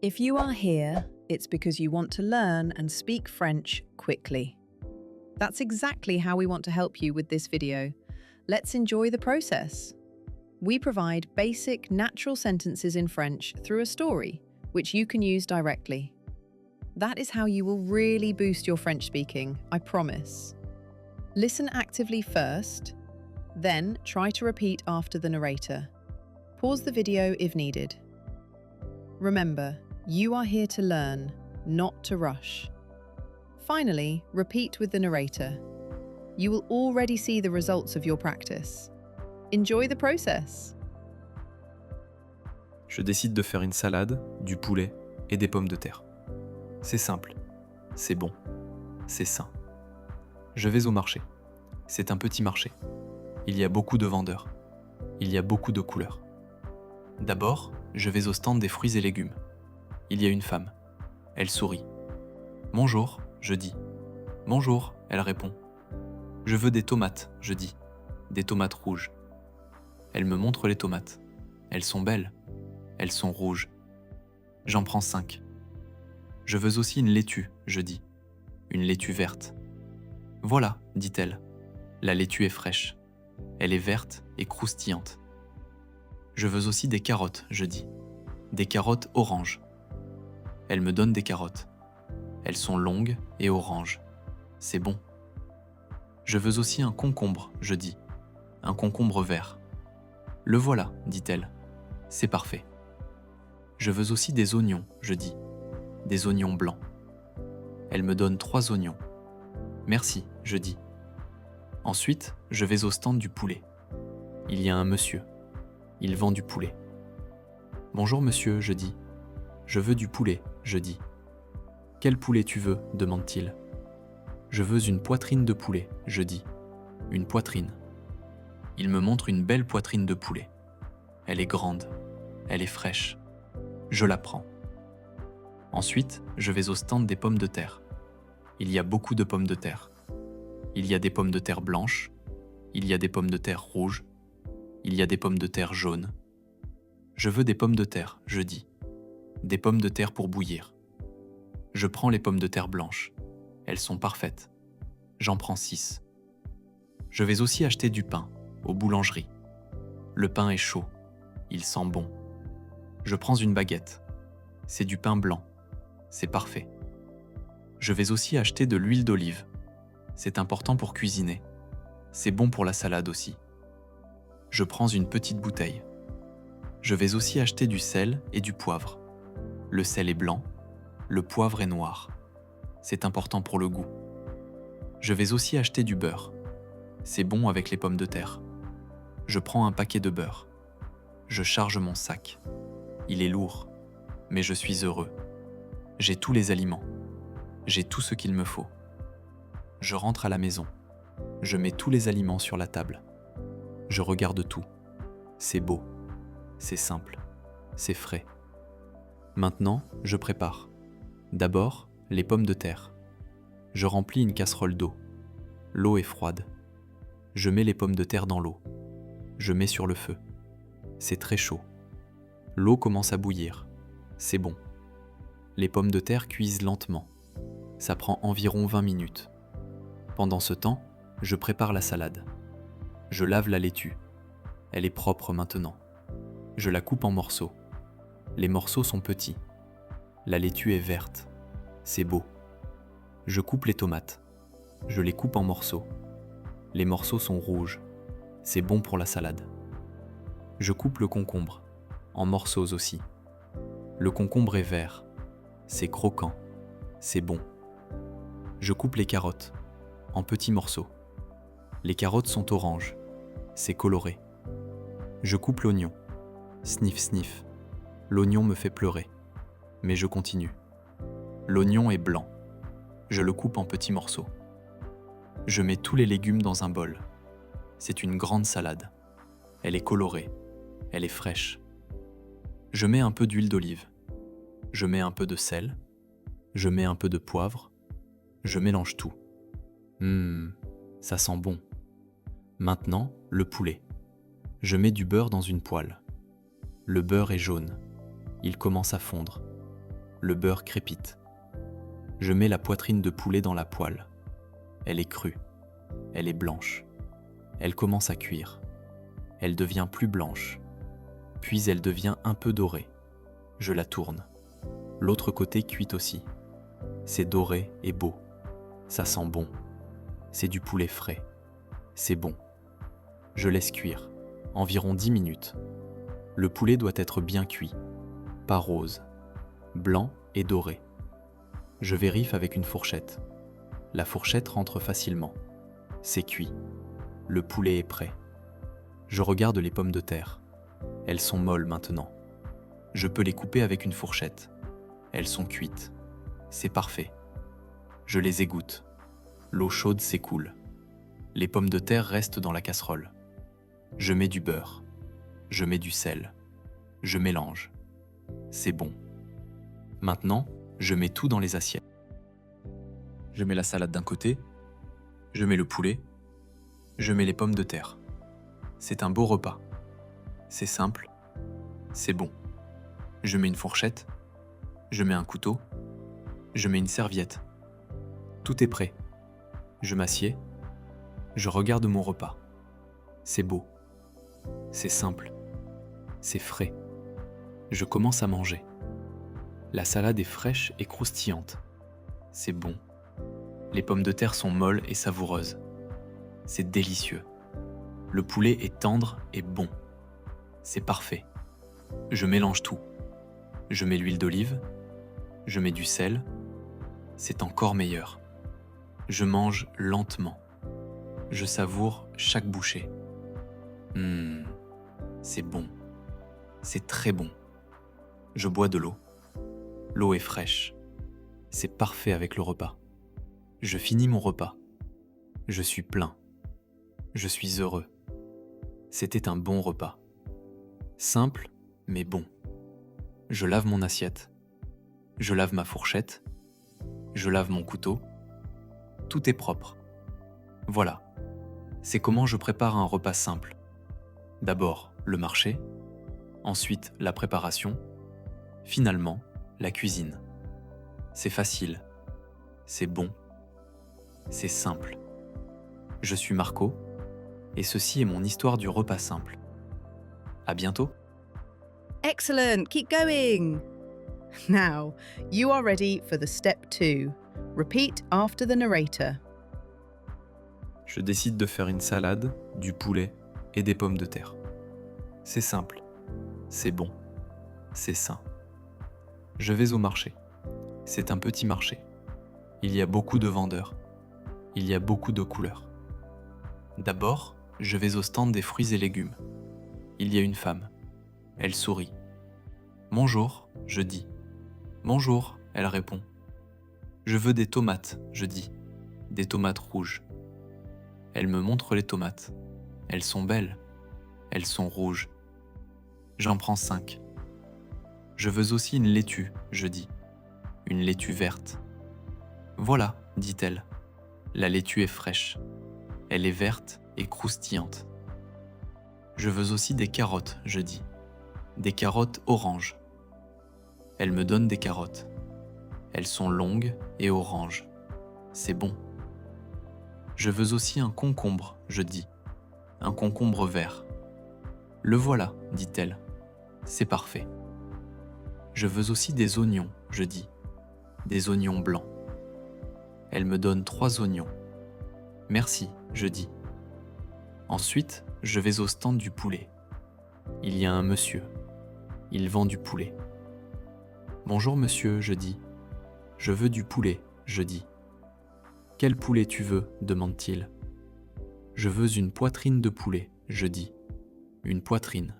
If you are here, it's because you want to learn and speak French quickly. That's exactly how we want to help you with this video. Let's enjoy the process. We provide basic, natural sentences in French through a story, which you can use directly. That is how you will really boost your French speaking, I promise. Listen actively first, then try to repeat after the narrator. Pause the video if needed. Remember, you are here to learn, not to rush. Finally, repeat with the narrator. You will already see the results of your practice. Enjoy the process. Je décide de faire une salade, du poulet et des pommes de terre. C'est simple, c'est bon, c'est sain. Je vais au marché. C'est un petit marché. Il y a beaucoup de vendeurs. Il y a beaucoup de couleurs. D'abord, je vais au stand des fruits et légumes. Il y a une femme. Elle sourit. Bonjour, je dis. Bonjour, elle répond. Je veux des tomates, je dis. Des tomates rouges. Elle me montre les tomates. Elles sont belles. Elles sont rouges. J'en prends 5. Je veux aussi une laitue, je dis. Une laitue verte. Voilà, dit-elle. La laitue est fraîche. Elle est verte et croustillante. Je veux aussi des carottes, je dis. Des carottes oranges. Elle me donne des carottes. Elles sont longues et oranges. C'est bon. Je veux aussi un concombre, je dis. Un concombre vert. Le voilà, dit-elle. C'est parfait. Je veux aussi des oignons, je dis. Des oignons blancs. Elle me donne 3 oignons. Merci, je dis. Ensuite, je vais au stand du poulet. Il y a un monsieur. Il vend du poulet. Bonjour monsieur, je dis. Je veux du poulet, je dis. Quel poulet tu veux, demande-t-il. Je veux une poitrine de poulet, je dis. Une poitrine. Il me montre une belle poitrine de poulet. Elle est grande. Elle est fraîche. Je la prends. Ensuite, je vais au stand des pommes de terre. Il y a beaucoup de pommes de terre. Il y a des pommes de terre blanches. Il y a des pommes de terre rouges. Il y a des pommes de terre jaunes. Je veux des pommes de terre, je dis. Des pommes de terre pour bouillir. Je prends les pommes de terre blanches. Elles sont parfaites. J'en prends 6. Je vais aussi acheter du pain, aux boulangeries. Le pain est chaud. Il sent bon. Je prends une baguette. C'est du pain blanc. C'est parfait. Je vais aussi acheter de l'huile d'olive. C'est important pour cuisiner. C'est bon pour la salade aussi. Je prends une petite bouteille. Je vais aussi acheter du sel et du poivre. Le sel est blanc, le poivre est noir. C'est important pour le goût. Je vais aussi acheter du beurre. C'est bon avec les pommes de terre. Je prends un paquet de beurre. Je charge mon sac. Il est lourd, mais je suis heureux. J'ai tous les aliments. J'ai tout ce qu'il me faut. Je rentre à la maison. Je mets tous les aliments sur la table. Je regarde tout. C'est beau. C'est simple. C'est frais. Maintenant, je prépare. D'abord, les pommes de terre. Je remplis une casserole d'eau. L'eau est froide. Je mets les pommes de terre dans l'eau. Je mets sur le feu. C'est très chaud. L'eau commence à bouillir. C'est bon. Les pommes de terre cuisent lentement. Ça prend environ 20 minutes. Pendant ce temps, je prépare la salade. Je lave la laitue. Elle est propre maintenant. Je la coupe en morceaux. Les morceaux sont petits. La laitue est verte. C'est beau. Je coupe les tomates. Je les coupe en morceaux. Les morceaux sont rouges. C'est bon pour la salade. Je coupe le concombre, en morceaux aussi. Le concombre est vert. C'est croquant. C'est bon. Je coupe les carottes, en petits morceaux. Les carottes sont oranges. C'est coloré. Je coupe l'oignon. Sniff, sniff. L'oignon me fait pleurer. Mais je continue. L'oignon est blanc. Je le coupe en petits morceaux. Je mets tous les légumes dans un bol. C'est une grande salade. Elle est colorée. Elle est fraîche. Je mets un peu d'huile d'olive. Je mets un peu de sel. Je mets un peu de poivre. Je mélange tout. Ça sent bon. Maintenant, le poulet. Je mets du beurre dans une poêle. Le beurre est jaune. Il commence à fondre. Le beurre crépite. Je mets la poitrine de poulet dans la poêle. Elle est crue. Elle est blanche. Elle commence à cuire. Elle devient plus blanche. Puis elle devient un peu dorée. Je la tourne. L'autre côté cuit aussi. C'est doré et beau. Ça sent bon. C'est du poulet frais. C'est bon. Je laisse cuire. Environ 10 minutes. Le poulet doit être bien cuit. Pas rose. Blanc et doré. Je vérifie avec une fourchette. La fourchette rentre facilement. C'est cuit. Le poulet est prêt. Je regarde les pommes de terre. Elles sont molles maintenant. Je peux les couper avec une fourchette. Elles sont cuites. C'est parfait. Je les égoutte. L'eau chaude s'écoule. Les pommes de terre restent dans la casserole. Je mets du beurre. Je mets du sel. Je mélange. C'est bon. Maintenant, je mets tout dans les assiettes. Je mets la salade d'un côté. Je mets le poulet. Je mets les pommes de terre. C'est un beau repas. C'est simple. C'est bon. Je mets une fourchette. Je mets un couteau. Je mets une serviette. Tout est prêt. Je m'assieds. Je regarde mon repas. C'est beau. C'est simple. C'est frais. Je commence à manger. La salade est fraîche et croustillante. C'est bon. Les pommes de terre sont molles et savoureuses. C'est délicieux. Le poulet est tendre et bon. C'est parfait. Je mélange tout. Je mets l'huile d'olive. Je mets du sel. C'est encore meilleur. Je mange lentement. Je savoure chaque bouchée. C'est bon. C'est très bon. Je bois de l'eau. L'eau est fraîche. C'est parfait avec le repas. Je finis mon repas. Je suis plein. Je suis heureux. C'était un bon repas. Simple, mais bon. Je lave mon assiette. Je lave ma fourchette. Je lave mon couteau. Tout est propre. Voilà. C'est comment je prépare un repas simple. D'abord, le marché. Ensuite, la préparation. Finalement, la cuisine. C'est facile. C'est bon. C'est simple. Je suis Marco, et ceci est mon histoire du repas simple. À bientôt. Excellent. Keep going. Now, you are ready for the step 2. Repeat after the narrator. Je décide de faire une salade, du poulet et des pommes de terre. C'est simple. C'est bon. C'est sain. Je vais au marché. C'est un petit marché. Il y a beaucoup de vendeurs. Il y a beaucoup de couleurs. D'abord, je vais au stand des fruits et légumes. Il y a une femme. Elle sourit. Bonjour, je dis. Bonjour, elle répond. Je veux des tomates, je dis. Des tomates rouges. Elle me montre les tomates. Elles sont belles. Elles sont rouges. J'en prends 5. Je veux aussi une laitue, je dis. Une laitue verte. Voilà, dit-elle. La laitue est fraîche. Elle est verte et croustillante. Je veux aussi des carottes, je dis. Des carottes oranges. Elle me donne des carottes. Elles sont longues et oranges. C'est bon. Je veux aussi un concombre, je dis. Un concombre vert. Le voilà, dit-elle. C'est parfait. Je veux aussi des oignons, je dis. Des oignons blancs. Elle me donne 3 oignons. Merci, je dis. Ensuite, je vais au stand du poulet. Il y a un monsieur. Il vend du poulet. Bonjour monsieur, je dis. Je veux du poulet, je dis. Quel poulet tu veux, demande-t-il. Je veux une poitrine de poulet, je dis. Une poitrine.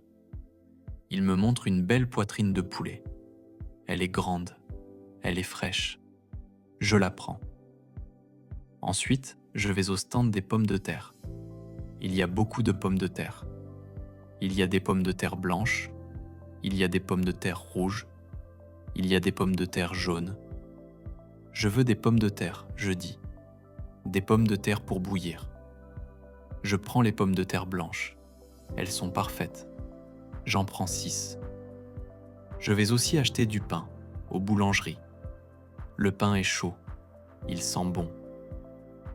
Il me montre une belle poitrine de poulet. Elle est grande. Elle est fraîche. Je la prends. Ensuite, je vais au stand des pommes de terre. Il y a beaucoup de pommes de terre. Il y a des pommes de terre blanches. Il y a des pommes de terre rouges. Il y a des pommes de terre jaunes. Je veux des pommes de terre, je dis. Des pommes de terre pour bouillir. Je prends les pommes de terre blanches. Elles sont parfaites. J'en prends 6. Je vais aussi acheter du pain, aux boulangeries. Le pain est chaud, il sent bon.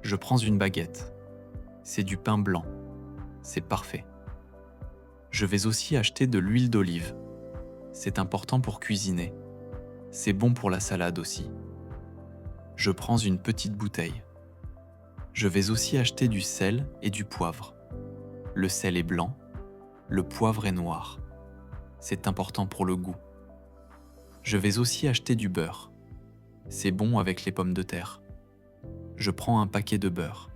Je prends une baguette. C'est du pain blanc, c'est parfait. Je vais aussi acheter de l'huile d'olive. C'est important pour cuisiner. C'est bon pour la salade aussi. Je prends une petite bouteille. Je vais aussi acheter du sel et du poivre. Le sel est blanc, le poivre est noir. C'est important pour le goût. Je vais aussi acheter du beurre. C'est bon avec les pommes de terre. Je prends un paquet de beurre.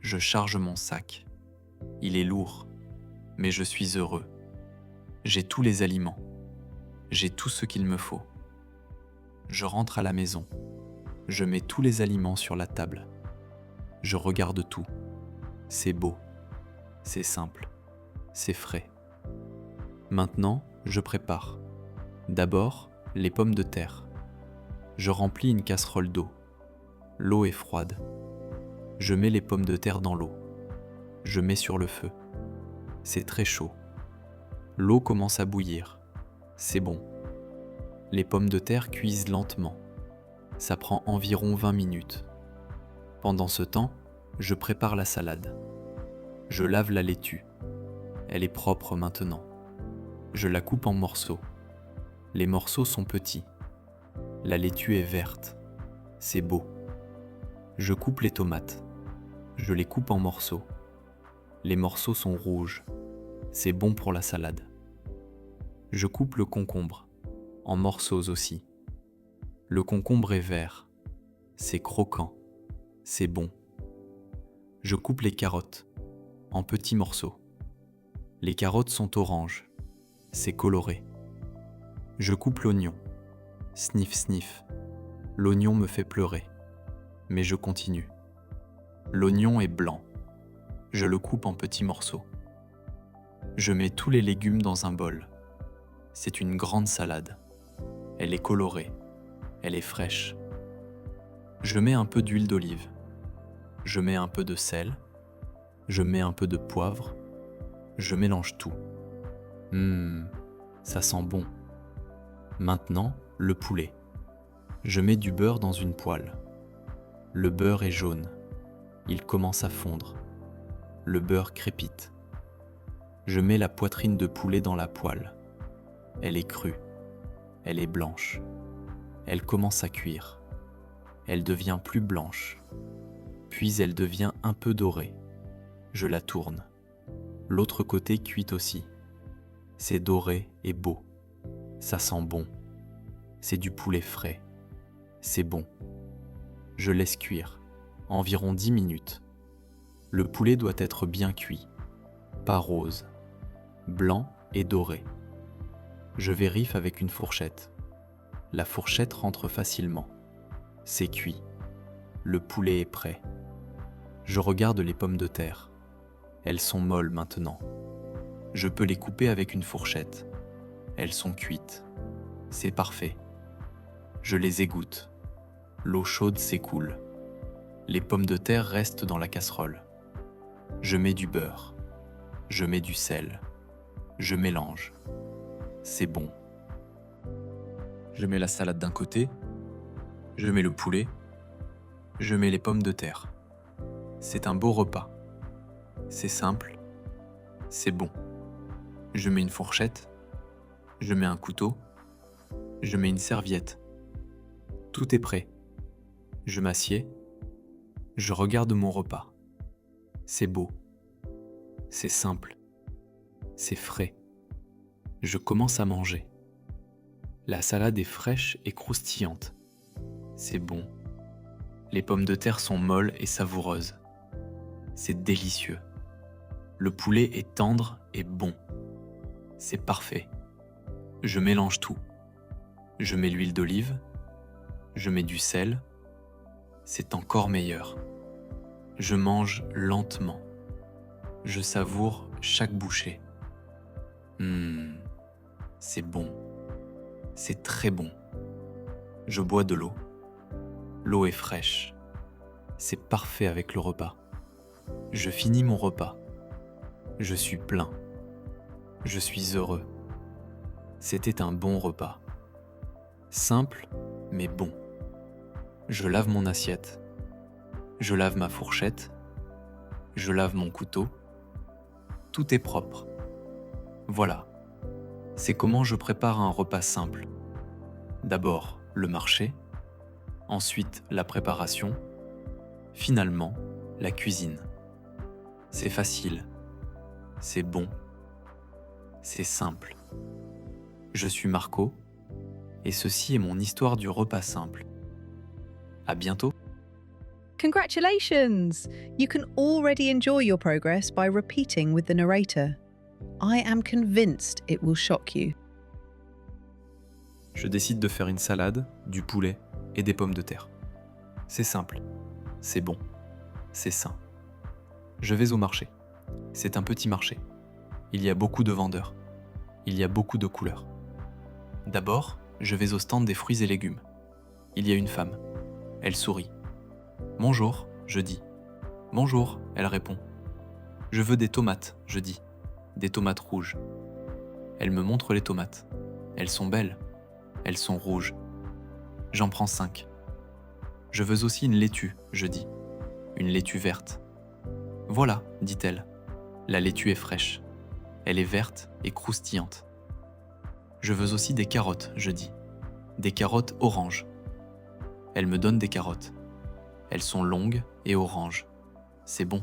Je charge mon sac. Il est lourd, mais je suis heureux. J'ai tous les aliments. J'ai tout ce qu'il me faut. Je rentre à la maison. Je mets tous les aliments sur la table. Je regarde tout. C'est beau. C'est simple. C'est frais. Maintenant, je prépare. D'abord, les pommes de terre. Je remplis une casserole d'eau. L'eau est froide. Je mets les pommes de terre dans l'eau. Je mets sur le feu. C'est très chaud. L'eau commence à bouillir. C'est bon. Les pommes de terre cuisent lentement. Ça prend environ 20 minutes. Pendant ce temps, je prépare la salade. Je lave la laitue. Elle est propre maintenant. Je la coupe en morceaux. Les morceaux sont petits. La laitue est verte. C'est beau. Je coupe les tomates. Je les coupe en morceaux. Les morceaux sont rouges. C'est bon pour la salade. Je coupe le concombre, en morceaux aussi. Le concombre est vert. C'est croquant. C'est bon. Je coupe les carottes, en petits morceaux. Les carottes sont oranges. C'est coloré. Je coupe l'oignon. Sniff, sniff. L'oignon me fait pleurer. Mais je continue. L'oignon est blanc. Je le coupe en petits morceaux. Je mets tous les légumes dans un bol. C'est une grande salade. Elle est colorée. Elle est fraîche. Je mets un peu d'huile d'olive. Je mets un peu de sel. Je mets un peu de poivre. Je mélange tout. Ça sent bon. Maintenant, le poulet. Je mets du beurre dans une poêle. Le beurre est jaune. Il commence à fondre. Le beurre crépite. Je mets la poitrine de poulet dans la poêle. Elle est crue. Elle est blanche. Elle commence à cuire. Elle devient plus blanche. Puis elle devient un peu dorée. Je la tourne. L'autre côté cuit aussi. C'est doré et beau. Ça sent bon. C'est du poulet frais. C'est bon. Je laisse cuire. Environ 10 minutes. Le poulet doit être bien cuit. Pas rose. Blanc et doré. Je vérifie avec une fourchette. La fourchette rentre facilement. C'est cuit. Le poulet est prêt. Je regarde les pommes de terre. Elles sont molles maintenant. Je peux les couper avec une fourchette. Elles sont cuites. C'est parfait. Je les égoutte. L'eau chaude s'écoule. Les pommes de terre restent dans la casserole. Je mets du beurre. Je mets du sel. Je mélange. C'est bon. Je mets la salade d'un côté. Je mets le poulet. Je mets les pommes de terre. C'est un beau repas. C'est simple. C'est bon. Je mets une fourchette. Je mets un couteau. Je mets une serviette. Tout est prêt. Je m'assieds. Je regarde mon repas. C'est beau. C'est simple. C'est frais. Je commence à manger. La salade est fraîche et croustillante. C'est bon. Les pommes de terre sont molles et savoureuses. C'est délicieux. Le poulet est tendre et bon. C'est parfait. Je mélange tout. Je mets l'huile d'olive. Je mets du sel. C'est encore meilleur. Je mange lentement. Je savoure chaque bouchée. C'est bon. C'est très bon. Je bois de l'eau. L'eau est fraîche. C'est parfait avec le repas. Je finis mon repas. Je suis plein. Je suis heureux. C'était un bon repas. Simple, mais bon. Je lave mon assiette. Je lave ma fourchette. Je lave mon couteau. Tout est propre. Voilà. C'est comment je prépare un repas simple. D'abord, le marché. Ensuite, la préparation. Finalement, la cuisine. C'est facile. C'est bon. C'est simple. Je suis Marco, et ceci est mon histoire du repas simple. À bientôt. Congratulations! You can already enjoy your progress by repeating with the narrator. I am convinced it will shock you. Je décide de faire une salade, du poulet et des pommes de terre. C'est simple, c'est bon, c'est sain. Je vais au marché. C'est un petit marché. Il y a beaucoup de vendeurs. Il y a beaucoup de couleurs. D'abord, je vais au stand des fruits et légumes. Il y a une femme. Elle sourit. Bonjour, je dis. Bonjour, elle répond. Je veux des tomates, je dis. Des tomates rouges. Elle me montre les tomates. Elles sont belles. Elles sont rouges. J'en prends 5. Je veux aussi une laitue, je dis. Une laitue verte. Voilà, dit-elle. La laitue est fraîche. Elle est verte et croustillante. Je veux aussi des carottes, je dis. Des carottes oranges. Elle me donne des carottes. Elles sont longues et oranges. C'est bon.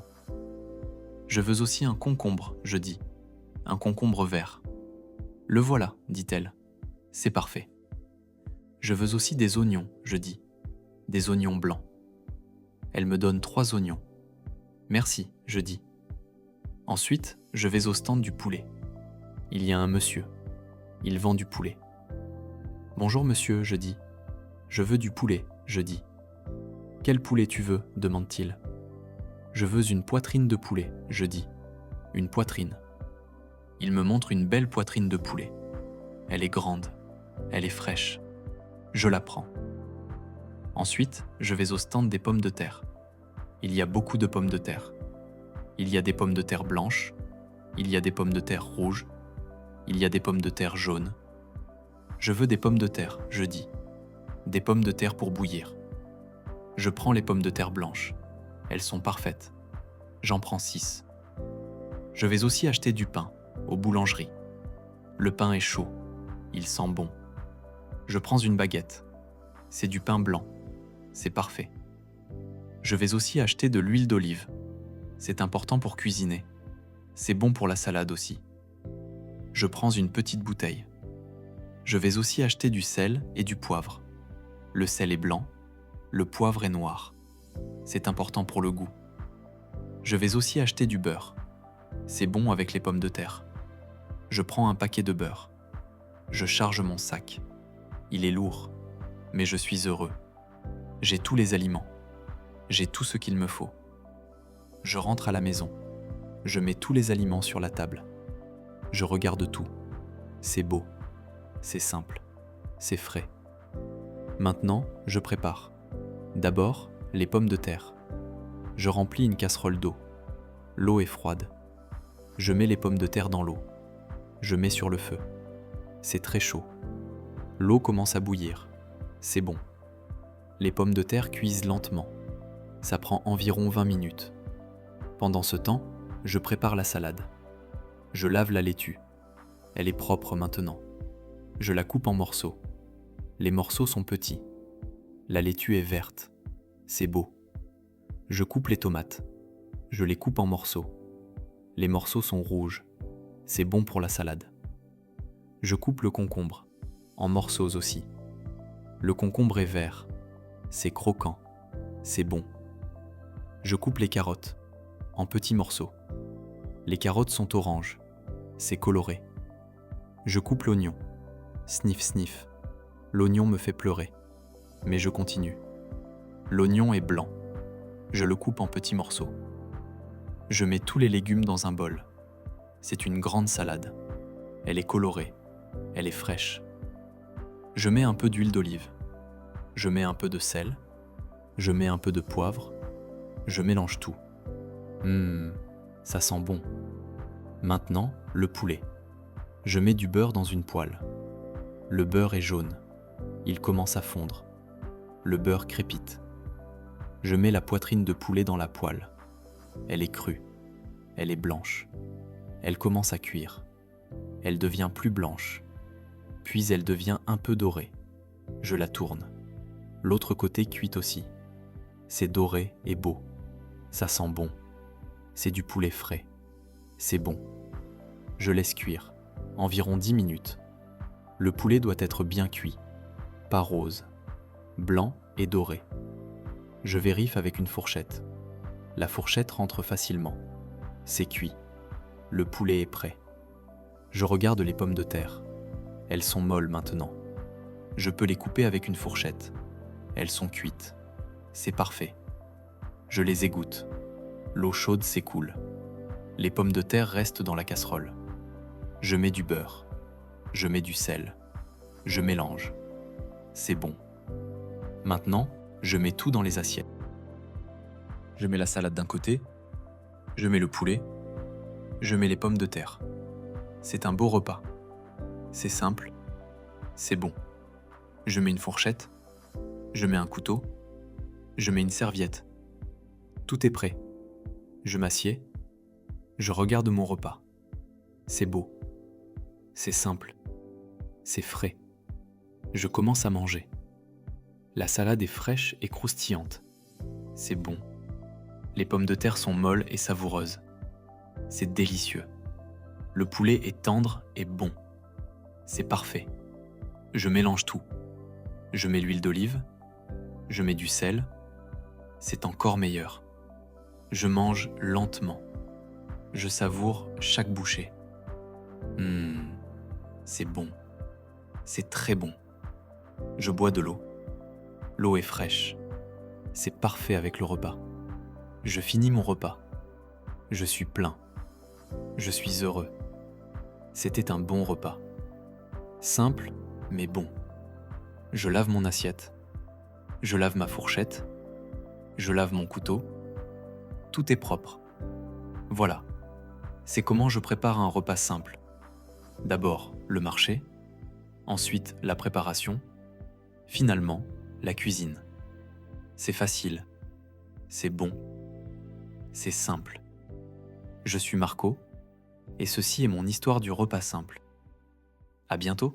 Je veux aussi un concombre, je dis. Un concombre vert. Le voilà, dit-elle. C'est parfait. Je veux aussi des oignons, je dis. Des oignons blancs. Elle me donne 3 oignons. Merci, je dis. Ensuite, je vais au stand du poulet. Il y a un monsieur. Il vend du poulet. Bonjour monsieur, je dis. Je veux du poulet, je dis. Quel poulet tu veux, demande-t-il. Je veux une poitrine de poulet, je dis. Une poitrine. Il me montre une belle poitrine de poulet. Elle est grande. Elle est fraîche. Je la prends. Ensuite, je vais au stand des pommes de terre. Il y a beaucoup de pommes de terre. Il y a des pommes de terre blanches. Il y a des pommes de terre rouges. Il y a des pommes de terre jaunes. Je veux des pommes de terre, je dis. Des pommes de terre pour bouillir. Je prends les pommes de terre blanches. Elles sont parfaites. J'en prends 6. Je vais aussi acheter du pain, aux boulangeries. Le pain est chaud. Il sent bon. Je prends une baguette. C'est du pain blanc. C'est parfait. Je vais aussi acheter de l'huile d'olive. C'est important pour cuisiner. C'est bon pour la salade aussi. Je prends une petite bouteille. Je vais aussi acheter du sel et du poivre. Le sel est blanc. Le poivre est noir. C'est important pour le goût. Je vais aussi acheter du beurre. C'est bon avec les pommes de terre. Je prends un paquet de beurre. Je charge mon sac. Il est lourd, mais je suis heureux. J'ai tous les aliments. J'ai tout ce qu'il me faut. Je rentre à la maison. Je mets tous les aliments sur la table. Je regarde tout. C'est beau. C'est simple. C'est frais. Maintenant, je prépare. D'abord, les pommes de terre. Je remplis une casserole d'eau. L'eau est froide. Je mets les pommes de terre dans l'eau. Je mets sur le feu. C'est très chaud. L'eau commence à bouillir. C'est bon. Les pommes de terre cuisent lentement. Ça prend environ 20 minutes. Pendant ce temps, je prépare la salade. Je lave la laitue. Elle est propre maintenant. Je la coupe en morceaux. Les morceaux sont petits. La laitue est verte. C'est beau. Je coupe les tomates. Je les coupe en morceaux. Les morceaux sont rouges. C'est bon pour la salade. Je coupe le concombre, en morceaux aussi. Le concombre est vert. C'est croquant. C'est bon. Je coupe les carottes, en petits morceaux. Les carottes sont oranges. C'est coloré. Je coupe l'oignon. Sniff, sniff. L'oignon me fait pleurer. Mais je continue. L'oignon est blanc. Je le coupe en petits morceaux. Je mets tous les légumes dans un bol. C'est une grande salade. Elle est colorée. Elle est fraîche. Je mets un peu d'huile d'olive. Je mets un peu de sel. Je mets un peu de poivre. Je mélange tout. Ça sent bon. Maintenant, le poulet. Je mets du beurre dans une poêle. Le beurre est jaune. Il commence à fondre. Le beurre crépite. Je mets la poitrine de poulet dans la poêle. Elle est crue. Elle est blanche. Elle commence à cuire. Elle devient plus blanche. Puis elle devient un peu dorée. Je la tourne. L'autre côté cuit aussi. C'est doré et beau. Ça sent bon. C'est du poulet frais. C'est bon. Je laisse cuire. Environ 10 minutes. Le poulet doit être bien cuit. Pas rose. Blanc et doré. Je vérifie avec une fourchette. La fourchette rentre facilement. C'est cuit. Le poulet est prêt. Je regarde les pommes de terre. Elles sont molles maintenant. Je peux les couper avec une fourchette. Elles sont cuites. C'est parfait. Je les égoutte. L'eau chaude s'écoule. Les pommes de terre restent dans la casserole. Je mets du beurre. Je mets du sel. Je mélange. C'est bon. Maintenant, je mets tout dans les assiettes. Je mets la salade d'un côté. Je mets le poulet. Je mets les pommes de terre. C'est un beau repas. C'est simple. C'est bon. Je mets une fourchette. Je mets un couteau. Je mets une serviette. Tout est prêt. Je m'assieds. Je regarde mon repas. C'est beau. C'est simple. C'est frais. Je commence à manger. La salade est fraîche et croustillante. C'est bon. Les pommes de terre sont molles et savoureuses. C'est délicieux. Le poulet est tendre et bon. C'est parfait. Je mélange tout. Je mets l'huile d'olive. Je mets du sel. C'est encore meilleur. Je mange lentement. Je savoure chaque bouchée. C'est bon. C'est très bon. Je bois de l'eau. L'eau est fraîche. C'est parfait avec le repas. Je finis mon repas. Je suis plein. Je suis heureux. C'était un bon repas. Simple, mais bon. Je lave mon assiette. Je lave ma fourchette. Je lave mon couteau. Tout est propre. Voilà. C'est comment je prépare un repas simple. D'abord, le marché. Ensuite, la préparation. Finalement, la cuisine. C'est facile. C'est bon. C'est simple. Je suis Marco, et ceci est mon histoire du repas simple. À bientôt!